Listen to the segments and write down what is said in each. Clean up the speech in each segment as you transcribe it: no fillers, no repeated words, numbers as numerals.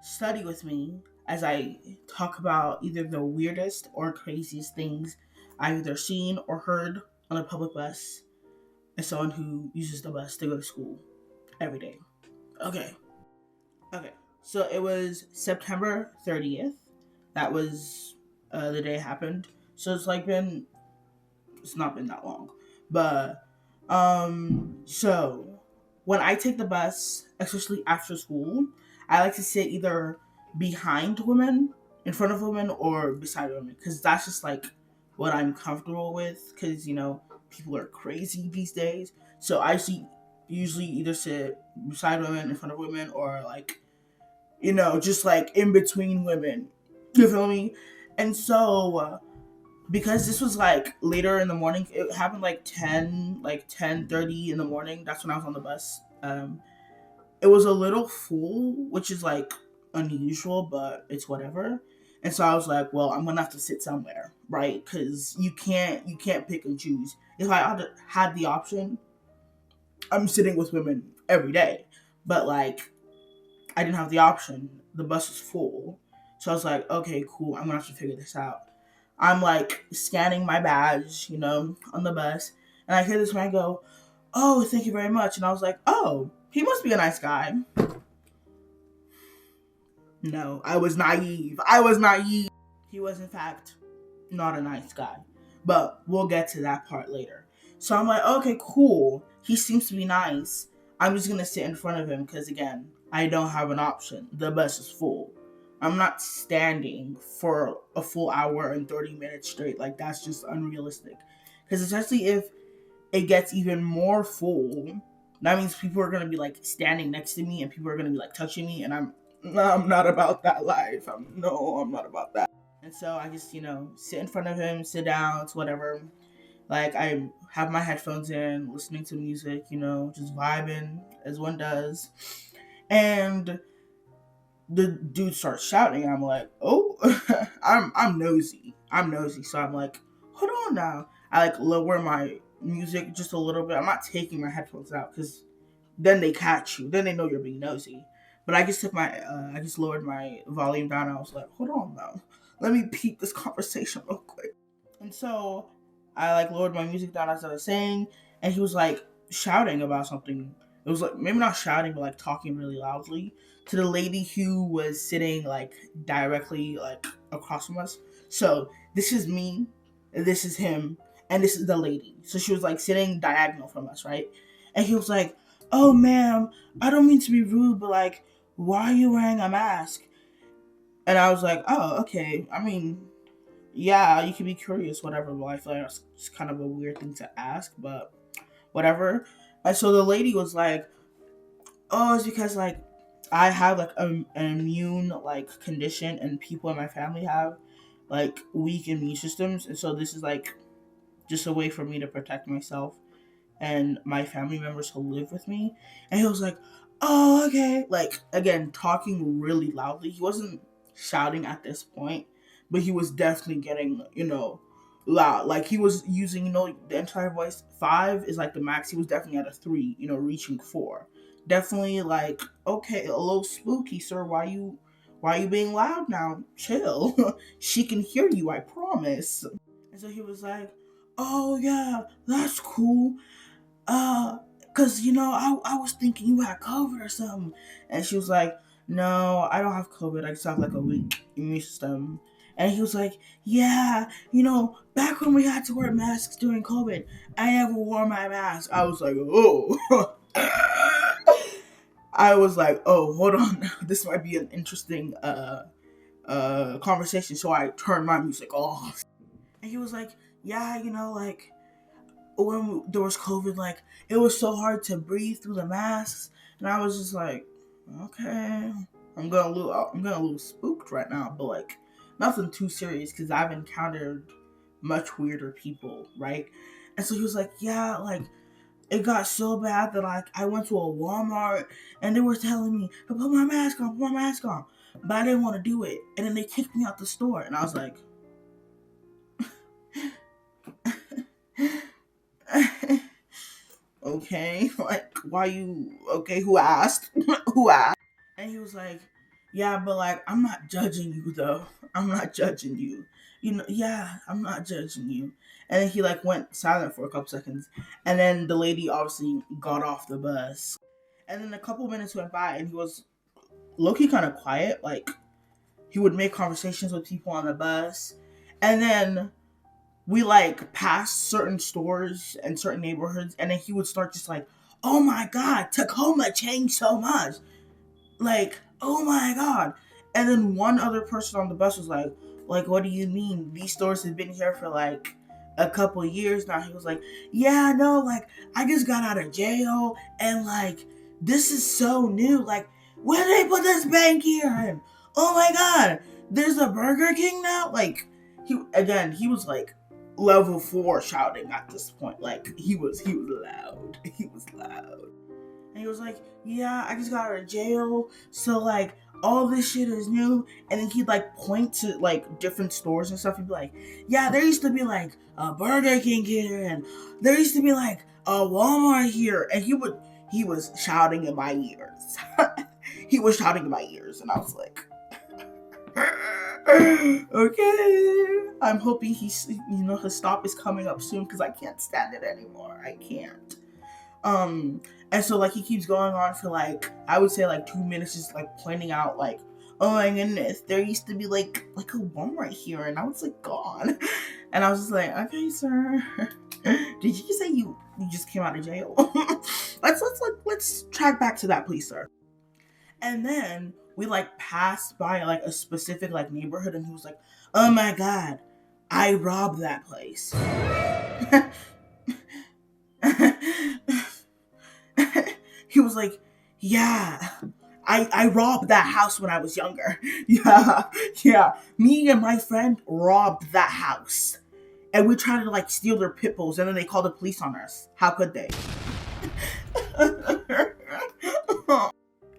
study with me as I talk about either the weirdest or craziest things I've either seen or heard on a public bus as someone who uses the bus to go to school every day. Okay, okay. So it was September 30th. That was the day it happened. So it's not been that long. But, so when I take the bus, especially after school, I like to sit either behind women, in front of women, or beside women, because that's just like what I'm comfortable with, because, people are crazy these days. So I usually either sit beside women, in front of women, or like, just like in between women. You feel me? And so, because this was like later in the morning, it happened like 10:30 in the morning. That's when I was on the bus. It was a little full, which is like unusual, but it's whatever. And so I was like, well, I'm gonna have to sit somewhere, right? Because you can't pick and choose. If I had the option, I'm sitting with women every day, but like I didn't have the option. The bus was full, so I was like, okay, cool. I'm gonna have to figure this out. I'm like scanning my badge, on the bus, and I hear this man go, "Oh, thank you very much." And I was like, "Oh, he must be a nice guy." No, I was naive. I was naive. He was, in fact, not a nice guy. But we'll get to that part later. So I'm like, okay, cool. He seems to be nice. I'm just going to sit in front of him because, again, I don't have an option. The bus is full. I'm not standing for a full hour and 30 minutes straight. Like, that's just unrealistic. Because especially if it gets even more full, that means people are going to be, like, standing next to me and people are going to be, like, touching me. And I'm not about that life. I'm not about that. And so I just, sit in front of him, sit down, it's whatever. Like, I have my headphones in, listening to music, just vibing as one does. And the dude starts shouting, and I'm like, oh, I'm nosy. I'm nosy. So I'm like, hold on now. I like lower my music just a little bit. I'm not taking my headphones out because then they catch you. Then they know you're being nosy. But I just lowered my volume down. I was like, hold on now, let me peep this conversation real quick. And so I like lowered my music down as I was saying, and he was like shouting about something. It was like maybe not shouting, but like talking really loudly to the lady who was sitting like directly like across from us. So this is me, this is him, and this is the lady. So she was like sitting diagonal from us, right? And he was like, "Oh, ma'am, I don't mean to be rude, but like, why are you wearing a mask?" And I was like, "Oh, okay. I mean, yeah, you can be curious, whatever, but I feel like it's kind of a weird thing to ask, but whatever." And so the lady was like, "Oh, it's because like I have like an immune like condition, and people in my family have like weak immune systems, and so this is like just a way for me to protect myself and my family members who live with me." And he was like, "Oh, okay." Like, again, talking really loudly. He wasn't shouting at this point, but he was definitely getting, loud. Like, he was using, the entire voice. 5 is like the max. He was definitely at a 3, reaching 4. Definitely like, okay, a little spooky, sir. Why you being loud now? Chill. She can hear you, I promise. And so he was like, "Oh yeah, that's cool. Cause I was thinking you had COVID or something." And she was like, "No, I don't have COVID. I just have like a weak immune system." And he was like, "Yeah, back when we had to wear masks during COVID, I never wore my mask." I was like, "Oh." I was like, "Oh, hold on. This might be an interesting conversation." So I turned my music off. And he was like, "Yeah, like when there was COVID, like it was so hard to breathe through the masks." And I was just like, "Okay, I'm gonna lose spooked right now, but like nothing too serious because I've encountered much weirder people, right?" And so he was like, "Yeah, like it got so bad that like I went to a Walmart and they were telling me to put my mask on, put my mask on, but I didn't want to do it, and then they kicked me out the store." And I was like, "Okay, like why you okay? Who asked?" Who asked? And he was like, Yeah, but like, I'm not judging you though. I'm not judging you. You know, yeah, I'm not judging you. And then he like went silent for a couple seconds, and then the lady obviously got off the bus. And then a couple minutes went by, and he was low-key kind of quiet. Like, he would make conversations with people on the bus, and then we like passed certain stores and certain neighborhoods, and then he would start just like, "Oh my God, Tacoma changed so much." Like, oh my God. And then one other person on the bus was like, what do you mean? These stores have been here for like a couple years now. He was like, yeah, no, like, I just got out of jail, and like, this is so new. Like, where did they put this bank here? And oh my God, there's a Burger King now? Like, he was like level 4 shouting at this point. Like, he was loud. He was loud. And he was like, yeah, I just got out of jail, so like all this shit is new. And then he'd like point to like different stores and stuff. He'd be like, yeah, there used to be like a Burger King here, and there used to be like a Walmart here. And he was shouting in my ears. He was shouting in my ears, and I was like, okay. I'm hoping his stop is coming up soon, because I can't stand it anymore. I can't. And so like he keeps going on for like, I would say like 2 minutes, just like pointing out like, oh my goodness, there used to be like a Walmart here, and I was like gone. And I was just like, okay, sir, did you just say you just came out of jail? let's track back to that, please, sir. And then we like passed by like a specific like neighborhood, and he was like, oh my God, I robbed that place. He was like, yeah, I robbed that house when I was younger. Yeah. Me and my friend robbed that house. And we tried to like steal their pit bulls, and then they called the police on us. How could they?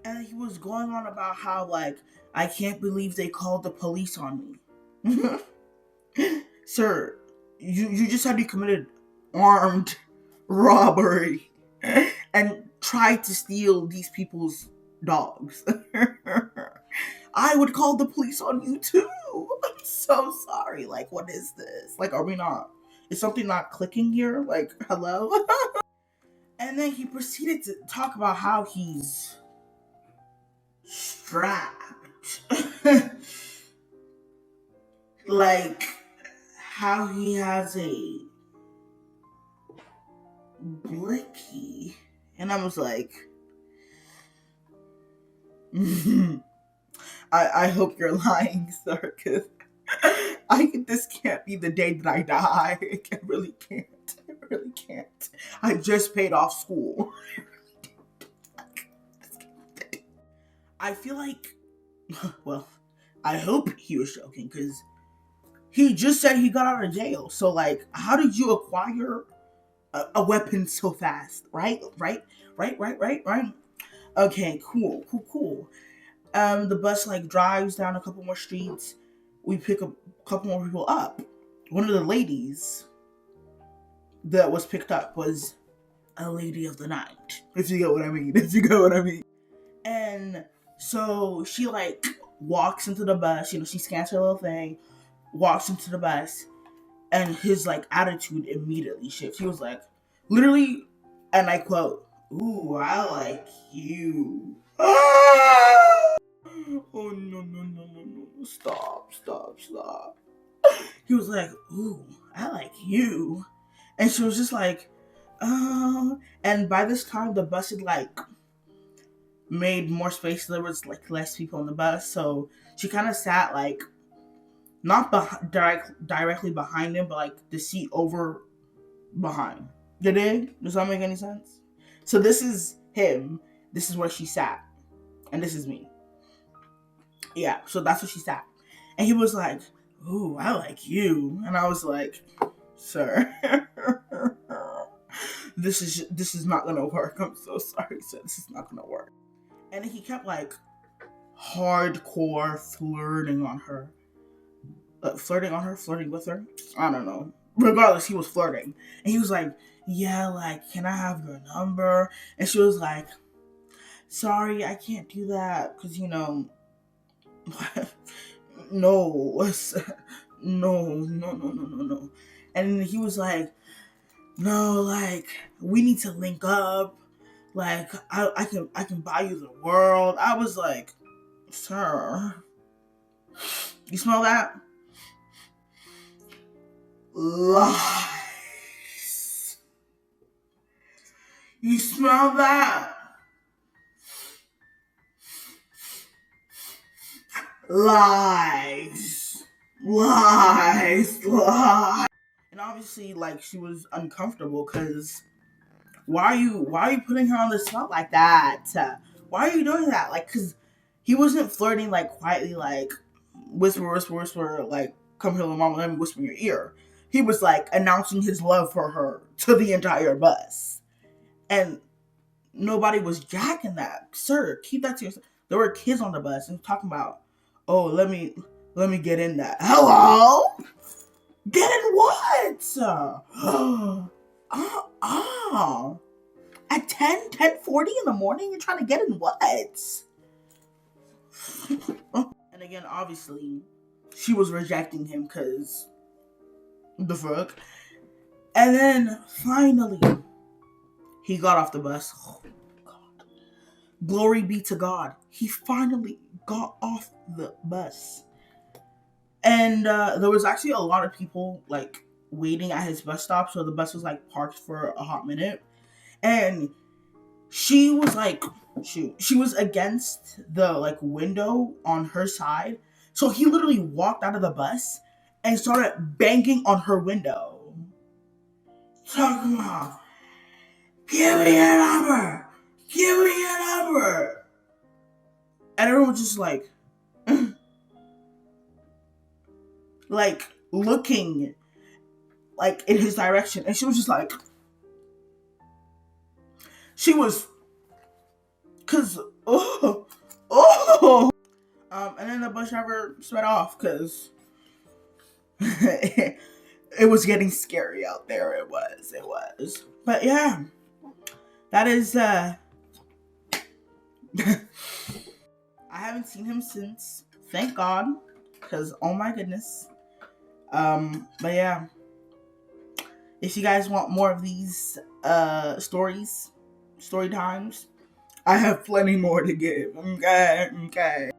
And he was going on about how like, I can't believe they called the police on me. Sir, you just said you committed armed robbery and tried to steal these people's dogs. I would call the police on you too. I'm so sorry. Like, what is this? Like, are we not? Is something not clicking here? Like, hello? And then he proceeded to talk about how he's strapped. Like, how he has a blicky. And I was like, I hope you're lying, sir, because this can't be the day that I die. I really can't. I just paid off school. I feel like, well, I hope he was joking, because he just said he got out of jail. So, like, how did you acquire a weapon so fast? Right? Okay, cool. The bus like drives down a couple more streets. We pick a couple more people up. One of the ladies that was picked up was a lady of the night. If you get what I mean. And so she like walks into the bus. She scans her little thing, walks into the bus, and his like attitude immediately shifts. He was like, literally, and I quote, "Ooh, I like you." Oh no. Stop. He was like, ooh, I like you. And she was just like, oh. And by this time, the bus had like made more space. There was like less people on the bus. So she kind of sat like, not directly behind him, but like the seat over behind. Does that make any sense? So this is him. This is where she sat. And this is me. Yeah, so that's where she sat. And he was like, ooh, I like you. And I was like, sir, this is not gonna work. I'm so sorry, sir. This is not gonna work. And he kept like hardcore flirting with her. I don't know. Regardless, he was flirting. And he was like, yeah, like, can I have your number? And she was like, sorry, I can't do that, because No, no. And he was like, no, like, we need to link up. Like, I can buy you the world. I was like, sir, you smell that? Lies. You smell that? Lies. Lies. And obviously, like, she was uncomfortable because why are you putting her on the spot like that? Why are you doing that? Like, cause he wasn't flirting like quietly, like whisper, like come here, little mama, let me whisper in your ear. He was like announcing his love for her to the entire bus, and nobody was jacking that. Sir, keep that to yourself. There were kids on the bus and talking about, oh, let me get in that. Hello, get in what? At 10:40 in the morning, you're trying to get in what? And again, obviously, she was rejecting him because the fuck. And then finally, he got off the bus. Oh, God. Glory be to God. He finally got off the bus. And there was actually a lot of people like waiting at his bus stop, so the bus was like parked for a hot minute. And she was like, she was against the like window on her side. So he literally walked out of the bus and started banging on her window. Talking about, give me your number! Give me your number! And everyone was just like looking like in his direction. And she was just like, she was, cause, oh. And then the bus driver sped off because it was getting scary out there. It was. But yeah, that is, I haven't seen him since. Thank God. Because, oh my goodness. But yeah. If you guys want more of these, story times, I have plenty more to give. Okay.